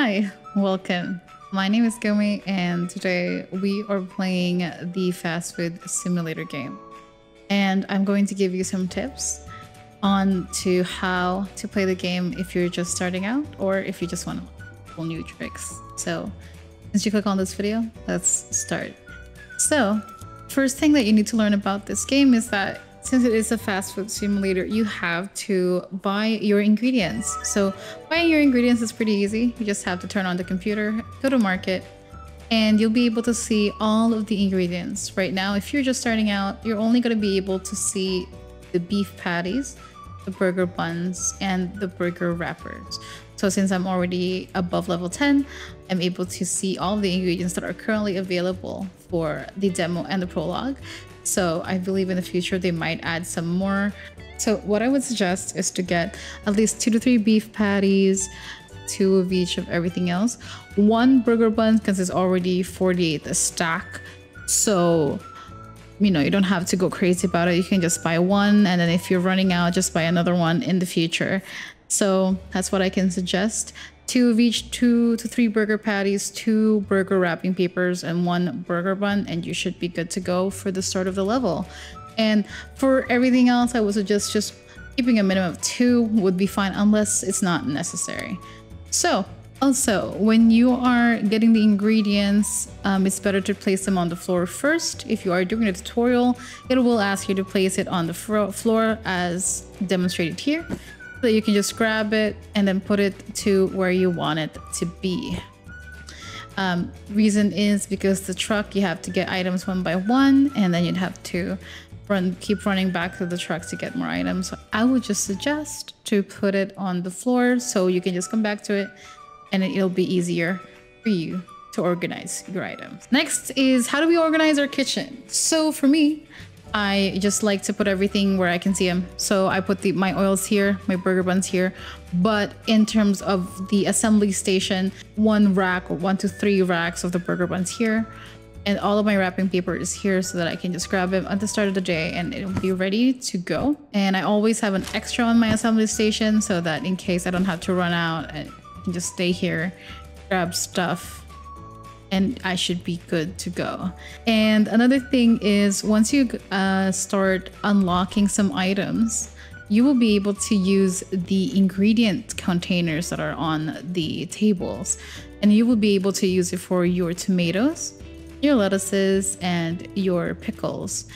Hi, welcome. My name is Gomi, and today we are playing the fast food simulator game. And I'm going to give you some tips on to how to play the game if you're just starting out or if you just want cool new tricks. So since you click on this video, let's start. So first thing that you need to learn about this game is that since it is a fast food simulator, you have to buy your ingredients. So buying your ingredients is pretty easy. You just have to turn on the computer, go to market, and you'll be able to see all of the ingredients. Right now, if you're just starting out, you're only going to be able to see the beef patties, the burger buns, and the burger wrappers. So since I'm already above level 10, I'm able to see all the ingredients that are currently available for the demo and the prologue. So I believe in the future they might add some more. So what I would suggest is to get at least 2 to 3 beef patties, 2 of each of everything else. 1 burger bun because it's already 48 a stack. So, you know, you don't have to go crazy about it. You can just buy 1, and then if you're running out, just buy another one in the future. So that's what I can suggest. 2 of each, 2 to 3 burger patties, 2 burger wrapping papers, and 1 burger bun, and you should be good to go for the start of the level. And for everything else, I would suggest just keeping a minimum of 2 would be fine unless it's not necessary. So also, when you are getting the ingredients, it's better to place them on the floor first. If you are doing a tutorial, it will ask you to place it on the floor as demonstrated here. So you can just grab it and then put it to where you want it to be. Reason is because the truck, you have to get items 1 by 1, and then you'd have to keep running back to the truck to get more items. So I would just suggest to put it on the floor so you can just come back to it, and it'll be easier for you to organize your items. Next is, how do we organize our kitchen? So for me, I just like to put everything where I can see them. So I put my oils here, my burger buns here. But in terms of the assembly station, 1 rack or 1 to 3 racks of the burger buns here. And all of my wrapping paper is here so that I can just grab it at the start of the day and it'll be ready to go. And I always have an extra on my assembly station so that in case I don't have to run out, I can just stay here, grab stuff, and I should be good to go. And another thing is, once you start unlocking some items, you will be able to use the ingredient containers that are on the tables, and you will be able to use it for your tomatoes, your lettuces, and your pickles.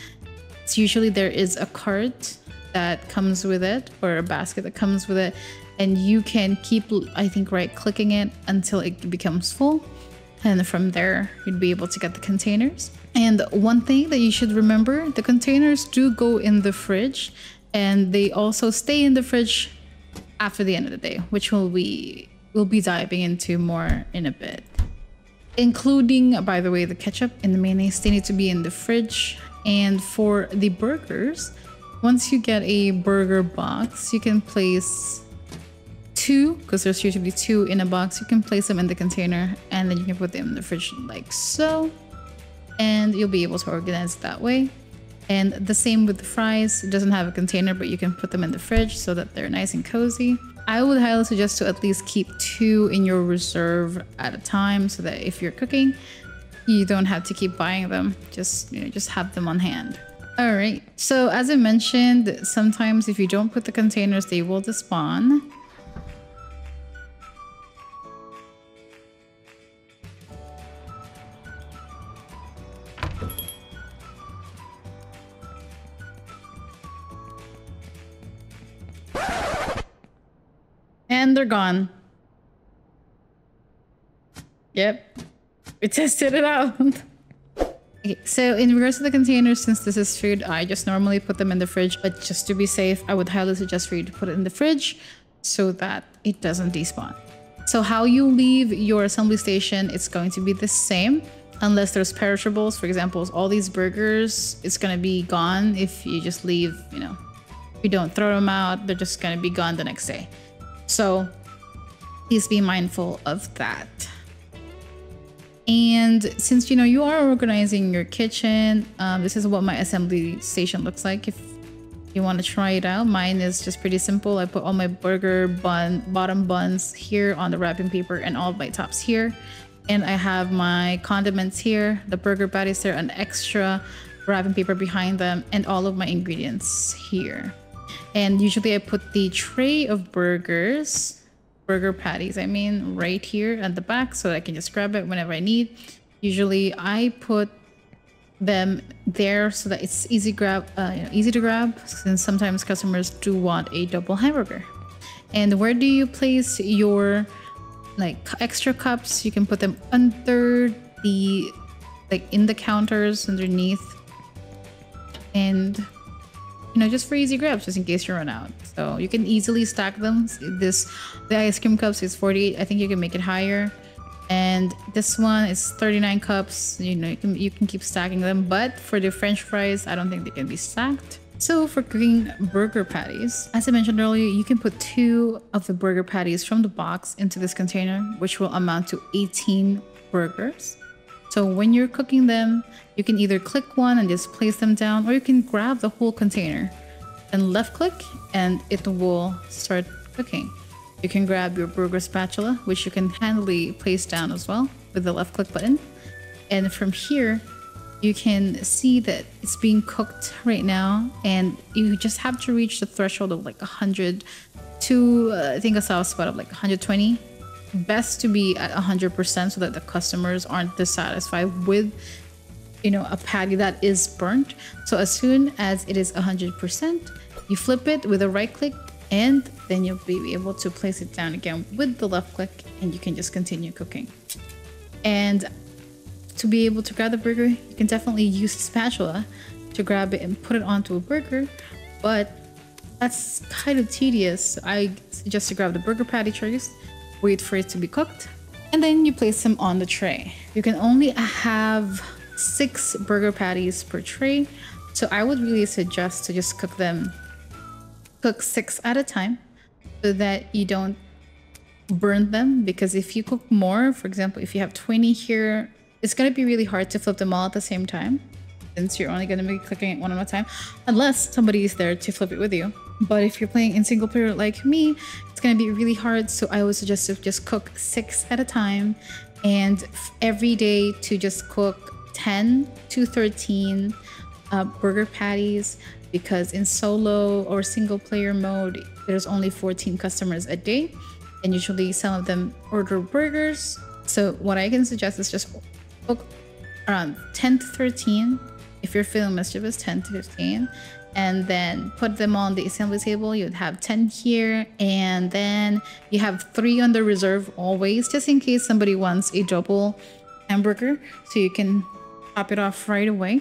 So usually there is a cart that comes with it, or a basket that comes with it, and you can keep, I think, right-clicking it until it becomes full. And from there, you'd be able to get the containers. And one thing that you should remember, the containers do go in the fridge, and they also stay in the fridge after the end of the day, which we'll be diving into more in a bit. Including, by the way, the ketchup and the mayonnaise, they need to be in the fridge. And for the burgers, once you get a burger box, you can place 2, because there's usually 2 in a box. You can place them in the container and then you can put them in the fridge like so, and you'll be able to organize it that way. And the same with the fries. It doesn't have a container, but you can put them in the fridge so that they're nice and cozy. I would highly suggest to at least keep 2 in your reserve at a time so that if you're cooking, you don't have to keep buying them. Just have them on hand. All right, so as I mentioned, sometimes if you don't put the containers, they will despawn. And they're gone. Yep, we tested it out. Okay, so in regards to the containers, since this is food, I just normally put them in the fridge, but just to be safe, I would highly suggest for you to put it in the fridge so that it doesn't despawn. So how you leave your assembly station, it's going to be the same unless there's perishables. For example, all these burgers, it's gonna be gone if you just leave, if you don't throw them out, they're just gonna be gone the next day. So please be mindful of that. And since you are organizing your kitchen, this is what my assembly station looks like. If you want to try it out. Mine is just pretty simple. I put all my burger bottom buns here on the wrapping paper and all my tops here. And I have my condiments here, the burger patties there, an extra wrapping paper behind them, and all of my ingredients here. And usually I put the tray of burger patties, I mean, right here at the back so I can just grab it whenever I need. Usually I put them there so that it's easy to grab, since sometimes customers do want a double hamburger. And where do you place your extra cups? You can put them under the in the counters underneath, and just for easy grabs, just in case you run out. So you can easily stack them. The ice cream cups is 48. I think you can make it higher. And this one is 39 cups. You can keep stacking them, but for the French fries, I don't think they can be stacked. So for cooking burger patties, as I mentioned earlier, you can put 2 of the burger patties from the box into this container, which will amount to 18 burgers. So when you're cooking them, you can either click one and just place them down, or you can grab the whole container and left click and it will start cooking. You can grab your burger spatula, which you can handily place down as well with the left click button. And from here, you can see that it's being cooked right now, and you just have to reach the threshold of 100 to I think a soft spot of 120. Best to be at 100% so that the customers aren't dissatisfied with a patty that is burnt. So as soon as it is 100%, you flip it with a right click, and then you'll be able to place it down again with the left click, and you can just continue cooking. And to be able to grab the burger, you can definitely use a spatula to grab it and put it onto a burger, but that's kind of tedious. I suggest to grab the burger patty first, wait for it to be cooked, and then you place them on the tray. You can only have 6 burger patties per tray, so I would really suggest to just cook 6 at a time so that you don't burn them, because if you cook more, for example, if you have 20 here, it's going to be really hard to flip them all at the same time, since you're only going to be cooking it one at a time, unless somebody is there to flip it with you. But if you're playing in single player like me, it's going to be really hard, so I would suggest to just cook 6 at a time, and every day to just cook 10 to 13 burger patties, because in solo or single player mode, there's only 14 customers a day, and usually some of them order burgers. So what I can suggest is just cook around 10 to 13. If you're feeling mischievous, 10 to 15, and then put them on the assembly table. You'd have 10 here, and then you have 3 on the reserve always, just in case somebody wants a double hamburger, so you can top it off right away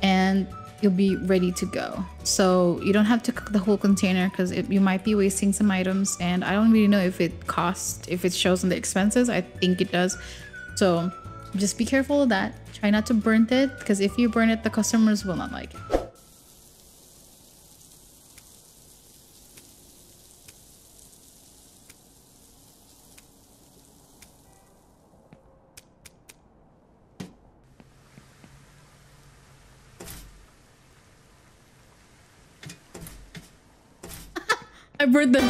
and you'll be ready to go. So you don't have to cook the whole container, because you might be wasting some items, and I don't really know if it shows on the expenses. I think it does. So just be careful of that. Try not to burn it, because if you burn it, the customers will not like it. I burned them.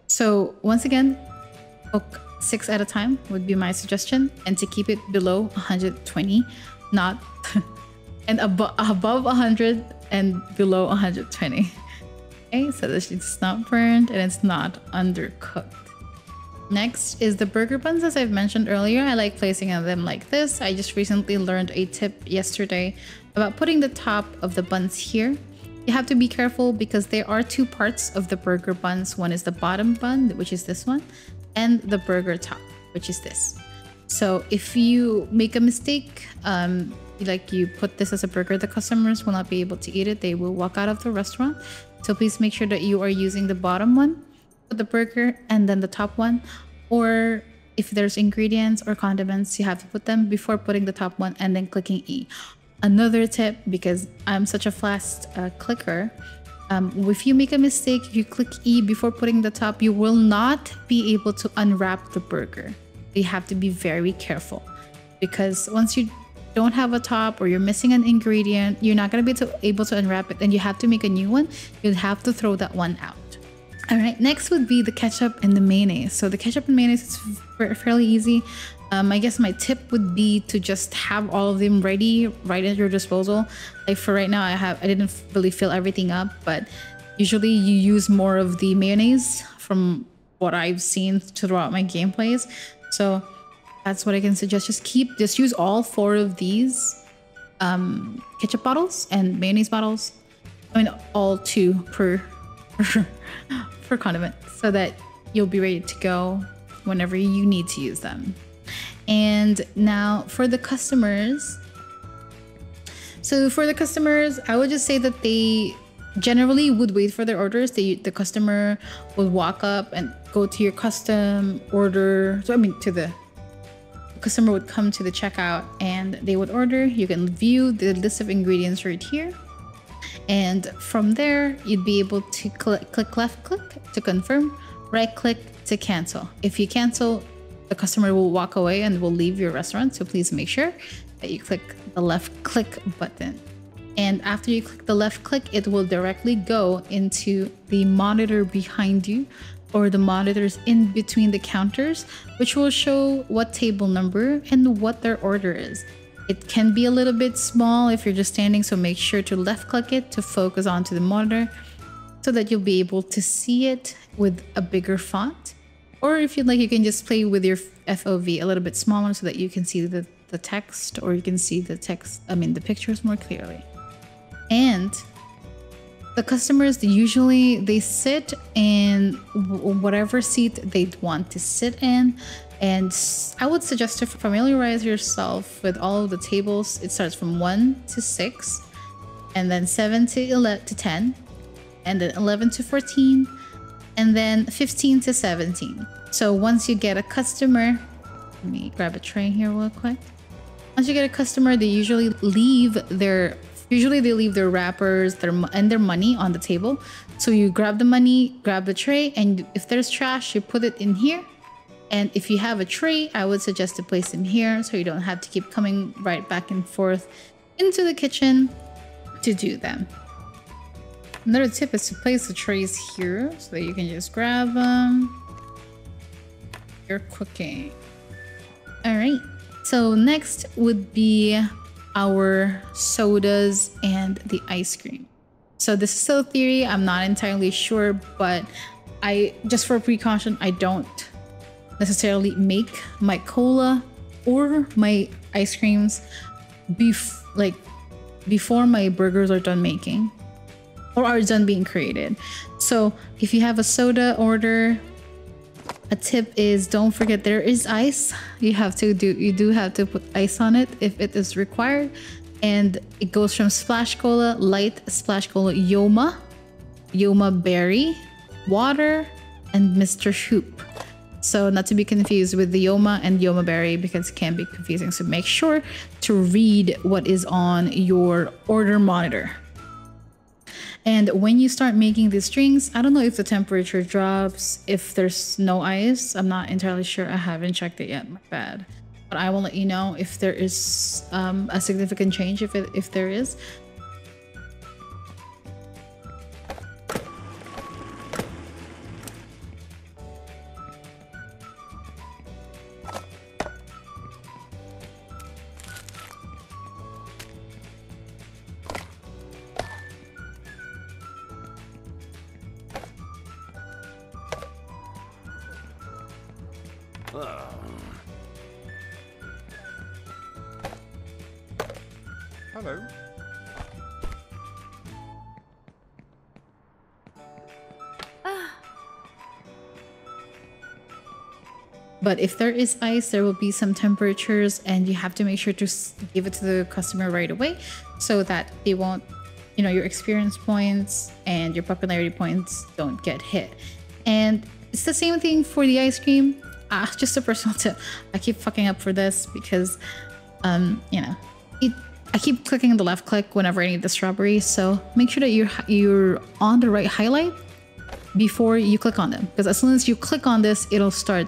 So once again, cook 6 at a time would be my suggestion, and to keep it below 120, not and above 100 and below 120. Okay, so that it's not burned and it's not undercooked. Next is the burger buns. As I've mentioned earlier, I like placing them like this. I just recently learned a tip yesterday about putting the top of the buns here. You have to be careful because there are 2 parts of the burger buns. One is the bottom bun, which is this one, and the burger top, which is this. So if you make a mistake, like you put this as a burger, the customers will not be able to eat it. They will walk out of the restaurant. So please make sure that you are using the bottom one for the burger and then the top one. Or if there's ingredients or condiments, you have to put them before putting the top one and then clicking E. Another tip, because I'm such a fast clicker, if you make a mistake, if you click E before putting the top, you will not be able to unwrap the burger. you have to be very careful, because once you don't have a top or you're missing an ingredient, you're not going to be able to unwrap it, and you have to make a new one. You'll have to throw that one out. All right, next would be the ketchup and the mayonnaise. So the ketchup and mayonnaise is fairly easy. I guess my tip would be to just have all of them ready, right at your disposal. Like for right now, I didn't really fill everything up, but usually you use more of the mayonnaise from what I've seen throughout my gameplays. So that's what I can suggest. Just use all 4 of these ketchup bottles and mayonnaise bottles. I mean, all 2 per per condiment, so that you'll be ready to go whenever you need to use them. And now for the customers. So for the customers, I would just say that they generally would wait for their orders. The customer would walk up and go to your custom order. So the customer would come to the checkout and they would order. You can view the list of ingredients right here. And from there, you'd be able to click left click to confirm, right click to cancel. If you cancel, the customer will walk away and will leave your restaurant. So please make sure that you click the left click button. And after you click the left click, it will directly go into the monitor behind you, or the monitors in between the counters, which will show what table number and what their order is. It can be a little bit small if you're just standing, so make sure to left click it to focus onto the monitor so that you'll be able to see it with a bigger font. Or if you'd like, you can just play with your FOV a little bit smaller so that you can see the text, or you can see the pictures more clearly. And the customers, usually they sit in whatever seat they want to sit in. And I would suggest to familiarize yourself with all of the tables. It starts from 1 to 6, and then 7 to 10, and then 11 to 14, and then 15 to 17. So once you get a customer, let me grab a tray here real quick. Once you get a customer, they usually leave their wrappers and their money on the table. So you grab the money, grab the tray, and if there's trash, you put it in here. And if you have a tray, I would suggest to place them here so you don't have to keep coming right back and forth into the kitchen to do them. Another tip is to place the trays here so that you can just grab them. You're cooking. All right. So next would be our sodas and the ice cream. So this is still theory. I'm not entirely sure, but just for precaution, I don't necessarily make my cola or my ice creams before my burgers are done making or are done being created. So if you have a soda order, a tip is don't forget there is ice. You do have to put ice on it if it is required. And it goes from Splash Cola, Light, Splash Cola, Yoma Berry, Water, and Mr. Shoop. So not to be confused with the Yoma and Yoma Berry, because it can be confusing. So make sure to read what is on your order monitor. And when you start making these drinks, I don't know if the temperature drops if there's no ice. I'm not entirely sure. I haven't checked it yet. My bad. But I will let you know if there is a significant change, if there is. Hello. But if there is ice, there will be some temperatures, and you have to make sure to give it to the customer right away so that they won't, your experience points and your popularity points don't get hit. And it's the same thing for the ice cream. Just a personal tip. I keep fucking up for this because, I keep clicking the left click whenever I need the strawberry. So make sure that you're on the right highlight before you click on them. Because as soon as you click on this, it'll start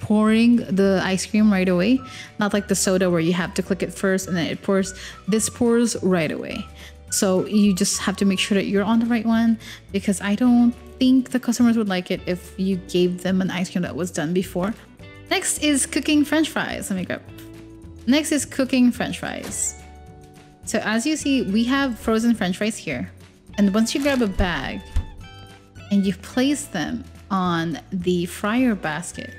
pouring the ice cream right away. Not like the soda where you have to click it first and then it pours. This pours right away. So you just have to make sure that you're on the right one, because I don't think the customers would like it if you gave them an ice cream that was done before. Next is cooking French fries. Let me grab. Next is cooking French fries. So as you see, we have frozen French fries here. And once you grab a bag and you place them on the fryer basket,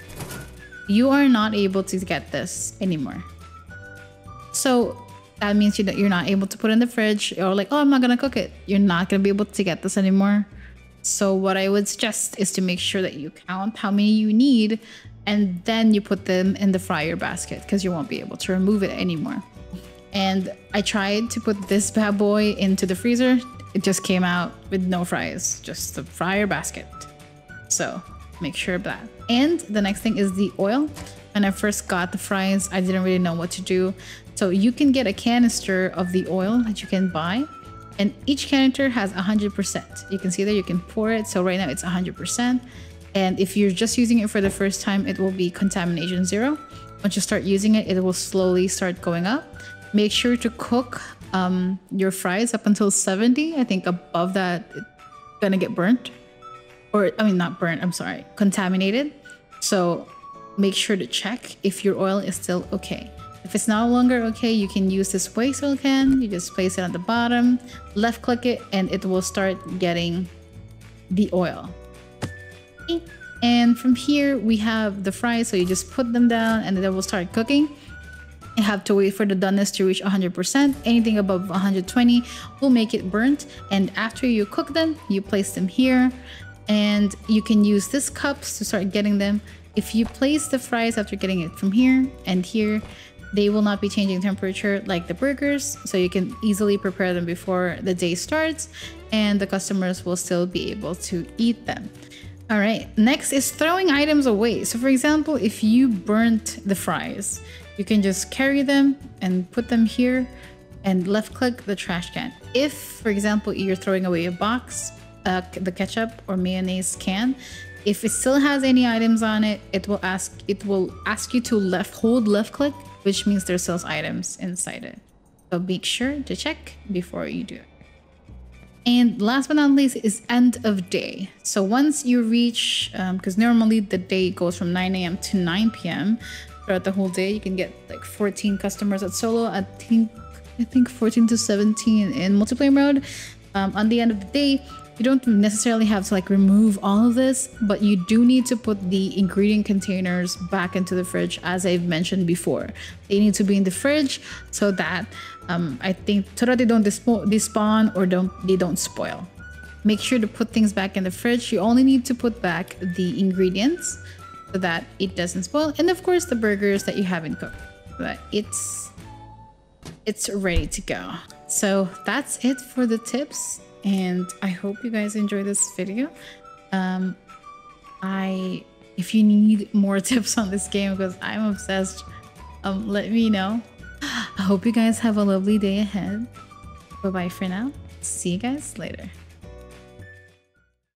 you are not able to get this anymore. So that means that you're not able to put it in the fridge, or like, oh, I'm not gonna cook it. You're not gonna be able to get this anymore. So what I would suggest is to make sure that you count how many you need, and then you put them in the fryer basket, because you won't be able to remove it anymore. And I tried to put this bad boy into the freezer. It just came out with no fries, just the fryer basket. So make sure of that. And the next thing is the oil. When I first got the fries, I didn't really know what to do. So you can get a canister of the oil that you can buy, and each canister has 100%. You can see that you can pour it. So right now it's 100%. And if you're just using it for the first time, it will be contamination 0. Once you start using it, it will slowly start going up. Make sure to cook your fries up until 70. I think above that, it's gonna get burnt. Or, I mean, not burnt, I'm sorry, contaminated. So make sure to check if your oil is still okay. If it's no longer okay, you can use this waste oil can. You just place it on the bottom, left click it, and it will start getting the oil. Okay. And from here, we have the fries. So you just put them down and then they will start cooking. You have to wait for the doneness to reach 100%. Anything above 120 will make it burnt. And after you cook them, you place them here. And you can use these cups to start getting them. If you place the fries after getting it from here and here, they will not be changing temperature like the burgers. So you can easily prepare them before the day starts, and the customers will still be able to eat them. All right, next is throwing items away. So for example, if you burnt the fries, you can just carry them and put them here and left click the trash can. If, for example, you're throwing away a box, the ketchup or mayonnaise can, if it still has any items on it, it will ask you to hold left click, which means there's still items inside it. So make sure to check before you do it. And last but not least is end of day. So once you reach, because normally the day goes from 9 a.m. to 9 p.m. throughout the whole day, you can get like 14 customers at solo. I think 14 to 17 in multiplayer mode. On the end of the day, you don't necessarily have to like remove all of this, but you do need to put the ingredient containers back into the fridge, as I've mentioned before. They need to be in the fridge so that I think so that they don't despawn or they don't spoil. Make sure to put things back in the fridge. You only need to put back the ingredients so that it doesn't spoil, and of course the burgers that you haven't cooked, so that it's ready to go. So that's it for the tips. And I hope you guys enjoy this video. If you need more tips on this game, because I'm obsessed, let me know. I hope you guys have a lovely day ahead. Bye bye for now. See you guys later.